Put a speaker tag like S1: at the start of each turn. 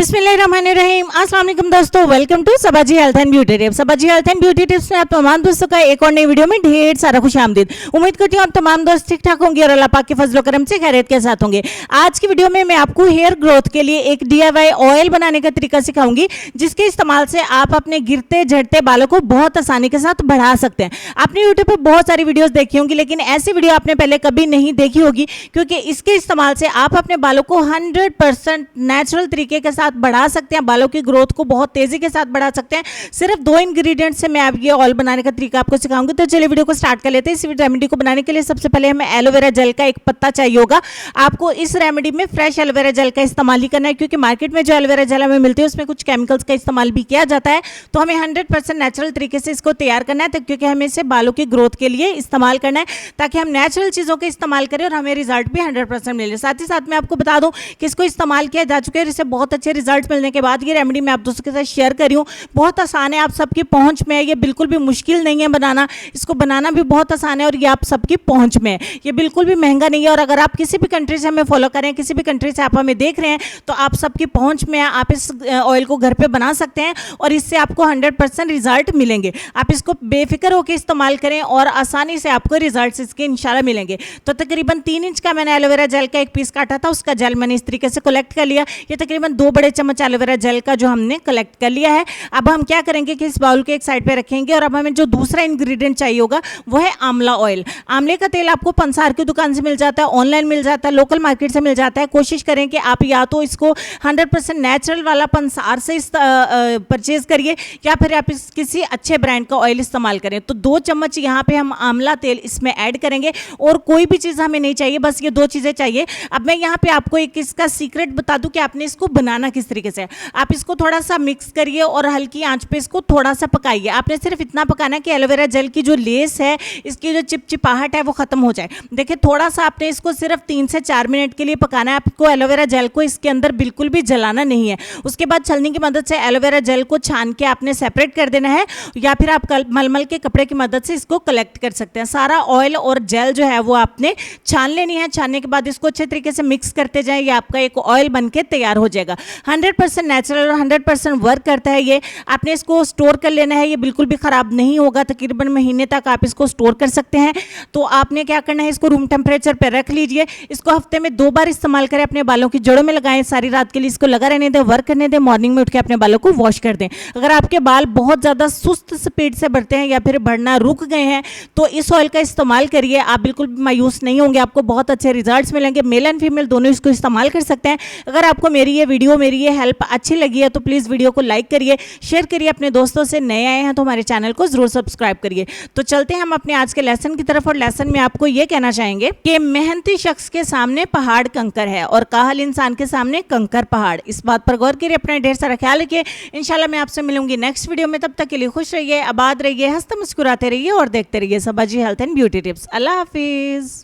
S1: बिस्मिल्लाहिर्रहमानिर्रहीम। अस्सलाम वालेकुम दोस्तों, welcome to Sabaji health and beauty tips. Sabaji health and beauty tips में आप तमाम दोस्तों का एक और नई वीडियो में ढेर सारा खुशामदीद। उम्मीद करती हूँ आप तमाम दोस्त ठीक ठाक होंगे और अल्लाह पाक के फजलो करम से खैरियत के साथ होंगे। आज की वीडियो में मैं आपको हेयर ग्रोथ के लिए एक DIY ऑयल बनाने का तरीका सिखाऊंगी, जिसके इस्तेमाल से आप अपने गिरते झड़ते बालों को बहुत आसानी के साथ बढ़ा सकते हैं। आपने यूट्यूब पर बहुत सारी वीडियोस देखी होंगी, लेकिन ऐसी वीडियो आपने पहले कभी नहीं देखी होगी, क्योंकि इसके इस्तेमाल से आप अपने बालों को 100% नेचुरल तरीके के साथ बढ़ा सकते हैं। बालों की ग्रोथ को बहुत तेजी के साथ बढ़ा सकते हैं। सिर्फ 2 इंग्रेडिएंट से मैं आप ये ऑयल बनाने का तरीका आपको सिखाऊंगी। तो चलिए वीडियो को स्टार्ट कर लेते हैं। इस रेमेडी को बनाने के लिए सबसे पहले हमें एलोवेरा जेल का एक पत्ता चाहिए होगा। आपको इस रेमेडी में फ्रेश एलोवेरा जेल का इस्तेमाल ही करना है, क्योंकि मार्केट में जो एलोवेरा जेल हमें मिलती है उसमें कुछ केमिकल्स का इस्तेमाल भी किया जाता है। तो हमें 100% नेचुरल तरीके से इसको तैयार करना है, क्योंकि हमें इसे बालों की ग्रोथ के लिए इस्तेमाल करना है, ताकि हम नेचुरल चीज़ों का इस्तेमाल करें और हमें रिजल्ट भी 100% मिले। साथ ही साथ मैं आपको बता दूं कि इसको इस्तेमाल किया जा चुका है, इससे बहुत अच्छे रिजल्ट मिलने के बाद ये रेमेडी मैं आप दोस्तों के साथ शेयर करी हूँ। बहुत आसान है, आप सबकी पहुंच में है, ये बिल्कुल भी मुश्किल नहीं है बनाना। इसको बनाना भी बहुत आसान है और ये आप सबकी पहुंच में है। ये बिल्कुल भी महंगा नहीं है, और अगर आप किसी भी कंट्री से हमें फॉलो करें, किसी भी कंट्री से आप हमें देख रहे हैं, तो आप सबकी पहुंच में है। आप इस ऑयल को घर पे बना सकते हैं और इससे आपको 100% रिजल्ट मिलेंगे। आप इसको बेफिक्र होकर इस्तेमाल करें और आसानी से आपको रिजल्ट इसके इंशाल्लाह मिलेंगे। तो तकरीबन 3 इंच का मैंने एलोवेरा जेल का एक पीस काटा था, उसका जेल मैंने इस तरीके से कलेक्ट कर लिया। ये तकरीबन 2 बड़े चम्मच एलोवेरा जेल का जो हमने कलेक्ट कर लिया है। अब हम क्या करेंगे कि इस बाउल के एक साइड पे रखेंगे, और अब हमें जो दूसरा इंग्रेडिएंट चाहिए होगा वो है आंवला ऑयल। आंवले का तेल आपको पंसार की दुकान से मिल जाता है, ऑनलाइन मिल जाता है, लोकल मार्केट से मिल जाता है। कोशिश करें कि आप या तो इसको 100% नेचुरल वाला पंसार से परचेज करिए, या फिर आप किसी अच्छे ब्रांड का ऑयल इस्तेमाल करें। तो 2 चम्मच यहाँ पे हम आंवला तेल इसमें ऐड करेंगे, और कोई भी चीज़ हमें नहीं चाहिए, बस ये 2 चीज़ें चाहिए। अब मैं यहाँ पे आपको एक इसका सीक्रेट बता दूं कि आपने इसको बनाना किस तरीके से। आप इसको थोड़ा सा मिक्स करिए और हल्की आंच पे इसको थोड़ा सा पकाइए। आपने सिर्फ इतना पकाना है कि एलोवेरा जेल की जो लेस है, इसकी जो चिपचिपाहट है वो खत्म हो जाए। देखिए, थोड़ा सा आपने इसको सिर्फ 3 से 4 मिनट के लिए पकाना है। आपको एलोवेरा जेल को इसके अंदर बिल्कुल भी जलाना नहीं है। उसके बाद छलनी की मदद से एलोवेरा जेल को छान के आपने सेपरेट कर देना है, या फिर आप मलमल के कपड़े की मदद से इसको कलेक्ट कर सकते हैं। सारा ऑयल और जेल जो है वो आपने छान लेनी है। छानने के बाद इसको अच्छे तरीके से मिक्स करते जाएं, ये आपका एक ऑयल बन के तैयार हो जाएगा। 100% नेचुरल और 100% वर्क करता है ये। आपने इसको स्टोर कर लेना है, ये बिल्कुल भी खराब नहीं होगा। तकरीबन महीने तक आप इसको स्टोर कर सकते हैं। तो आपने क्या करना है, इसको रूम टेम्परेचर पर रख लीजिए। इसको हफ्ते में 2 बार इस्तेमाल करें, अपने बालों की जड़ों में लगाएं, सारी रात के लिए इसको लगा रहने दें, वर्क करने दें। मॉर्निंग में उठ के अपने बालों को वॉश कर दें। अगर आपके बाल बहुत ज़्यादा सुस्त स्पीड से बढ़ते हैं या फिर बढ़ना रुक गए हैं, तो इस ऑयल का इस्तेमाल करिए। आप बिल्कुल भी मायूस नहीं होंगे, आपको बहुत अच्छे रिजल्ट्स मिलेंगे। मेल एंड फीमेल दोनों इसको इस्तेमाल कर सकते हैं। अगर आपको मेरी ये वीडियो, मेरी ये हेल्प अच्छी लगी है, तो प्लीज़ वीडियो को लाइक करिए, शेयर करिए अपने दोस्तों से। नए आए हैं तो हमारे चैनल को जरूर सब्सक्राइब करिए। तो चलते हैं हम अपने आज के लेसन की तरफ, और लेसन में आपको ये कहना चाहेंगे कि मेहनती शख्स के सामने पहाड़ कंकर है, और काहल इंसान के सामने कंकर पहाड़। इस बात पर गौर करिए, अपना ढेर सारा ख्याल रखिए। इंशाल्लाह मैं आपसे मिलूंगी नेक्स्ट वीडियो में। तब तक के लिए खुश रहिए, आबाद रहिए, हंसते मुस्कुराते रहिए और देखते रहिए Sabaji health and beauty tips. अल्लाह हाफिज।